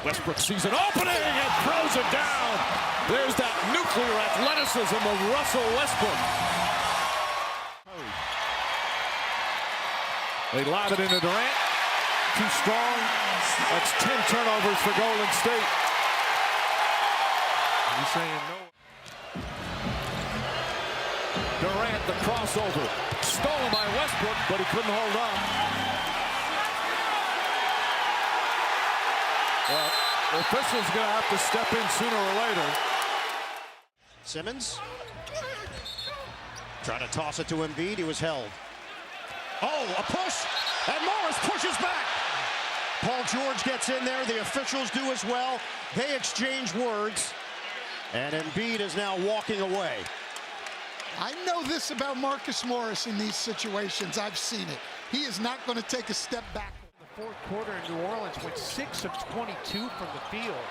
Westbrook sees an opening and throws it down. There's that nuclear athleticism of Russell Westbrook. They lob it into Durant. Too strong. That's 10 turnovers for Golden State. He's saying no. Durant, the crossover. Stolen by Westbrook, but he couldn't hold on. Well, the official's going to have to step in sooner or later. Simmons trying to toss it to Embiid. He was held. Oh, a push, and Morris pushes back. Paul George gets in there. The officials do as well. They exchange words, and Embiid is now walking away. I know this about Marcus Morris in these situations. I've seen it. He is not going to take a step back. The fourth quarter in New Orleans went 6 of 22 from the field.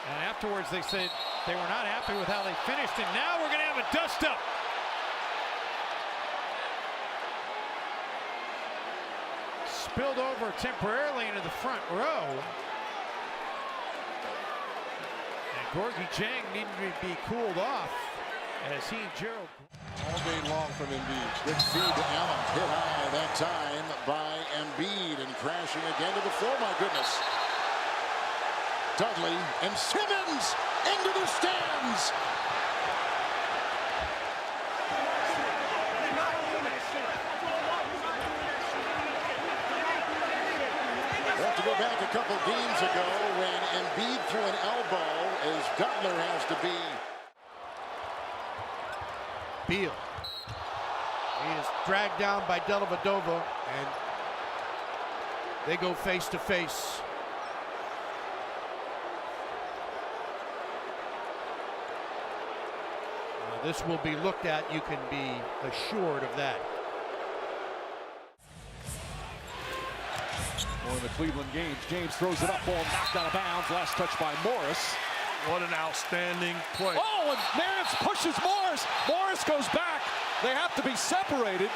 And afterwards they said they were not happy with how they finished, and now we're going to have a dust-up. Spilled over temporarily into the front row. And Gorgie Jang needed to be cooled off as he and Gerald all day long from Embiid. Good feed to Allen. Hit high that time by Embiid and crashing again to the floor. My goodness. Dudley and Simmons into the stands. We'll have to go back a couple games ago when Embiid threw an elbow as Dudley has to be. Beal. He is dragged down by Dellavedova, and they go face to face. This will be looked at. You can be assured of that. One of the Cleveland games. James throws it up, ball knocked out of bounds. Last touch by Morris. What an outstanding play. Oh, and Nance pushes Morris. Morris goes back. They have to be separated.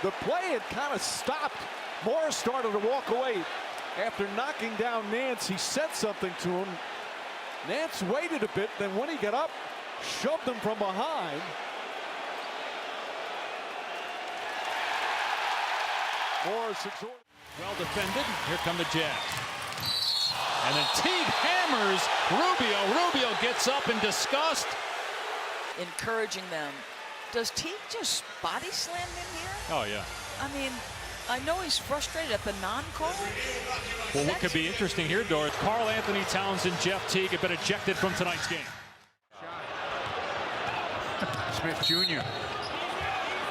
The play had kind of stopped. Morris started to walk away. After knocking down Nance, he said something to him. Nance waited a bit, then when he got up, shoved him from behind. Morris exhorted. Well defended. Here come the Jazz. And then Teague hammers Rubio. Rubio gets up in disgust. Encouraging them. Does Teague just body slam in here? Oh, yeah. I mean, I know he's frustrated at the non-call. Well, what could be interesting here, Doris, Karl Anthony Towns and Jeff Teague have been ejected from tonight's game. Smith Jr.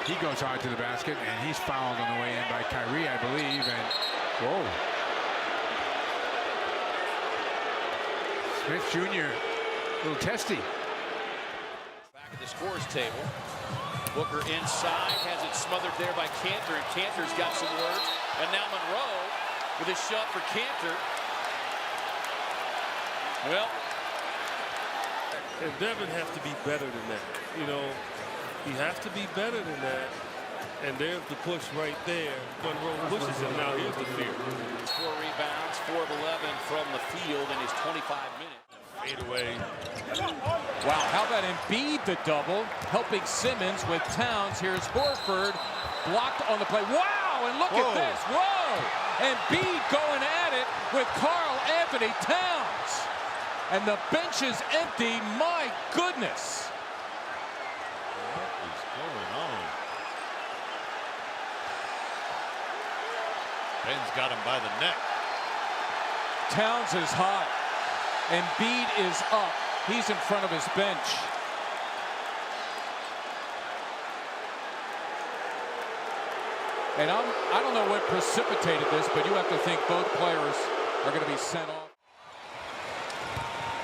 He goes hard to the basket, and he's fouled on the way in by Kyrie, I believe. And whoa. Smith Jr. a little testy. Back at the scores table. Booker inside, has it smothered there by Cantor, and Cantor's got some words. And now Monroe with a shot for Cantor. Well, and Devin has to be better than that. You know, he has to be better than that. And there's the push right there. Monroe pushes him. Now here's the fear. 4 rebounds, 4 of 11 from the field in his 25 minutes. Fade away. Wow, how about Embiid the double, helping Simmons with Towns. Here's Horford, blocked on the play. Wow, and look at this. Whoa! Embiid going at it with Karl Anthony Towns. And the bench is empty. My goodness. What is going on? Ben's got him by the neck. Towns is hot. Embiid is up. He's in front of his bench. And I don't know what precipitated this, but you have to think both players are going to be sent off.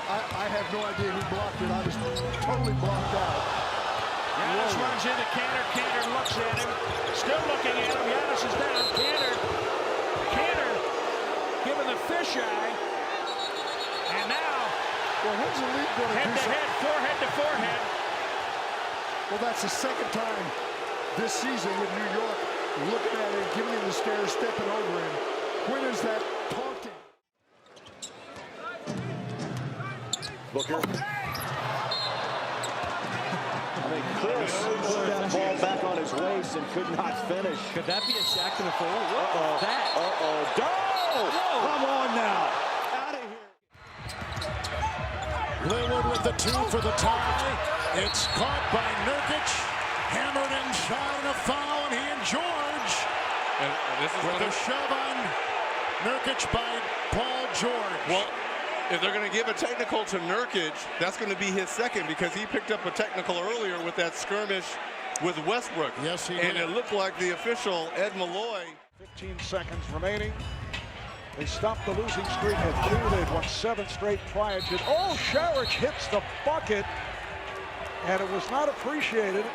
I have no idea who blocked it. I was totally blocked out. Giannis runs into Cantor. Cantor looks at him. Still looking at him. Giannis is down. Cantor giving the fisheye. And now, well, when's the league going to head do to something? head, forehead to forehead. Well, that's the second time this season with New York looking at him, giving him the stare, stepping over him. When is that taunting? Booker. I think Chris put that ball back on his waist and could not finish. Could that be a sack to the forward? What was that? Come on now. Out of here. Lillard with the 2 for the tie. It's caught by Nurkic. Hammered and shot and a foul. And he and George. And this is with a shove on Nurkic by Paul George. Well, if they're going to give a technical to Nurkic, that's going to be his second because he picked up a technical earlier with that skirmish with Westbrook. Yes, he did. And did. it looked like the official, Ed Malloy. 15 seconds remaining. They stopped the losing streak at 2. They've won 7 straight prior to. Oh, Sharich hits the bucket, and it was not appreciated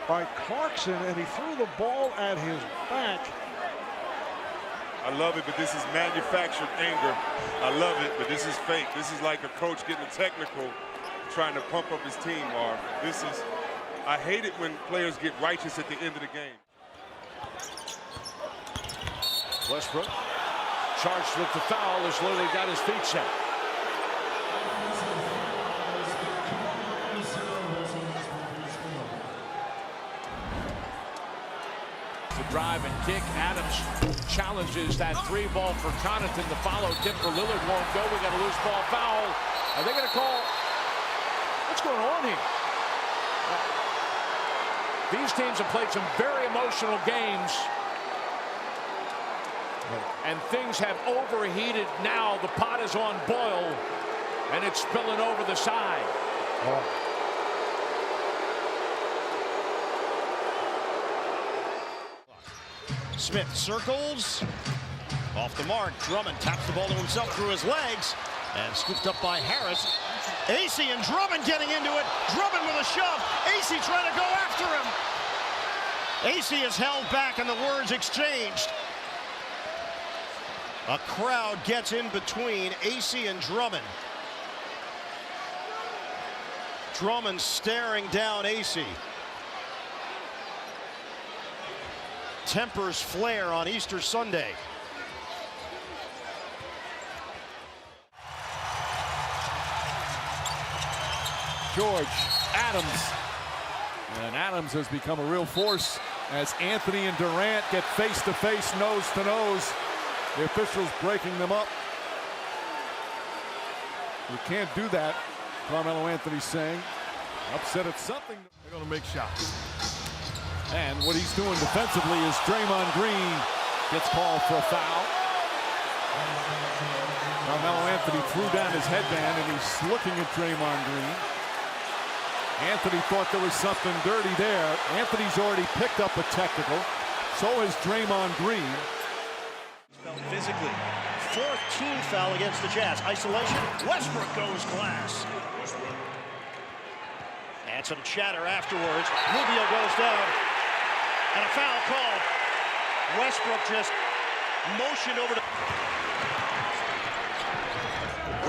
by Clarkson, and he threw the ball at his back. I love it, but this is manufactured anger. I love it, but this is fake. This is like a coach getting a technical, trying to pump up his team, Marv. I hate it when players get righteous at the end of the game. Westbrook charged with the foul as Lillard got his feet set. The drive and kick. Adams challenges that 3 ball for Connaughton. The follow tip for Lillard won't go. We got a loose ball foul. Are they going to call? What's going on here? These teams have played some very emotional games. And things have overheated now. The pot is on boil, and it's spilling over the side. Smith circles. Off the mark. Drummond taps the ball to himself through his legs. And scooped up by Harris. AC and Drummond getting into it. Drummond with a shove. AC trying to go after him. AC is held back and the words exchanged. A crowd gets in between AC and Drummond. Drummond staring down AC. Tempers flare on Easter Sunday. George, Adams. And Adams has become a real force as Anthony and Durant get face-to-face, nose-to-nose. The officials breaking them up. You can't do that, Carmelo Anthony saying. Upset at something. They're going to make shots. And what he's doing defensively is Draymond Green gets called for a foul. Carmelo Anthony threw down his headband and he's looking at Draymond Green. Anthony thought there was something dirty there. Anthony's already picked up a technical. So has Draymond Green. Physically. 4th team foul against the Jazz. Isolation. Westbrook goes glass. And some chatter afterwards. Rubio goes down. And a foul called. Westbrook just motioned over to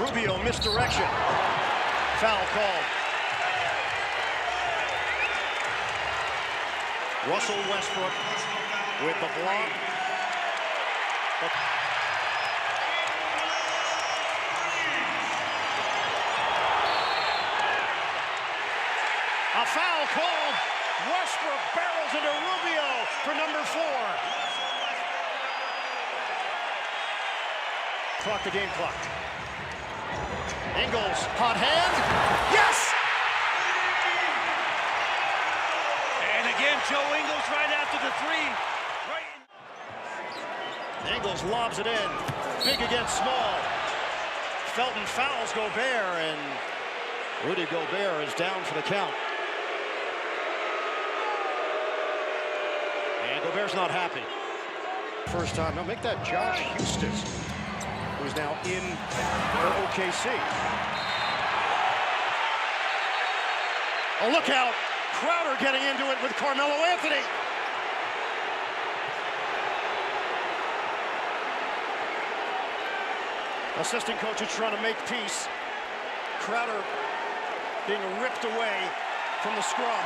Rubio, misdirection. Foul called. Russell Westbrook with the block. A foul called. Westbrook barrels into Rubio for number 4. Clock the game clock. Ingles, hot hand. Yes! And again, Joe Ingles right after the 3. Ingles lobs it in. Big against small. Felton fouls Gobert, and Rudy Gobert is down for the count. And Gobert's not happy. First time. Now make that Josh Houston, who's now in OKC. Oh, look out. Crowder getting into it with Carmelo Anthony. Assistant coach is trying to make peace. Crowder being ripped away from the scrum.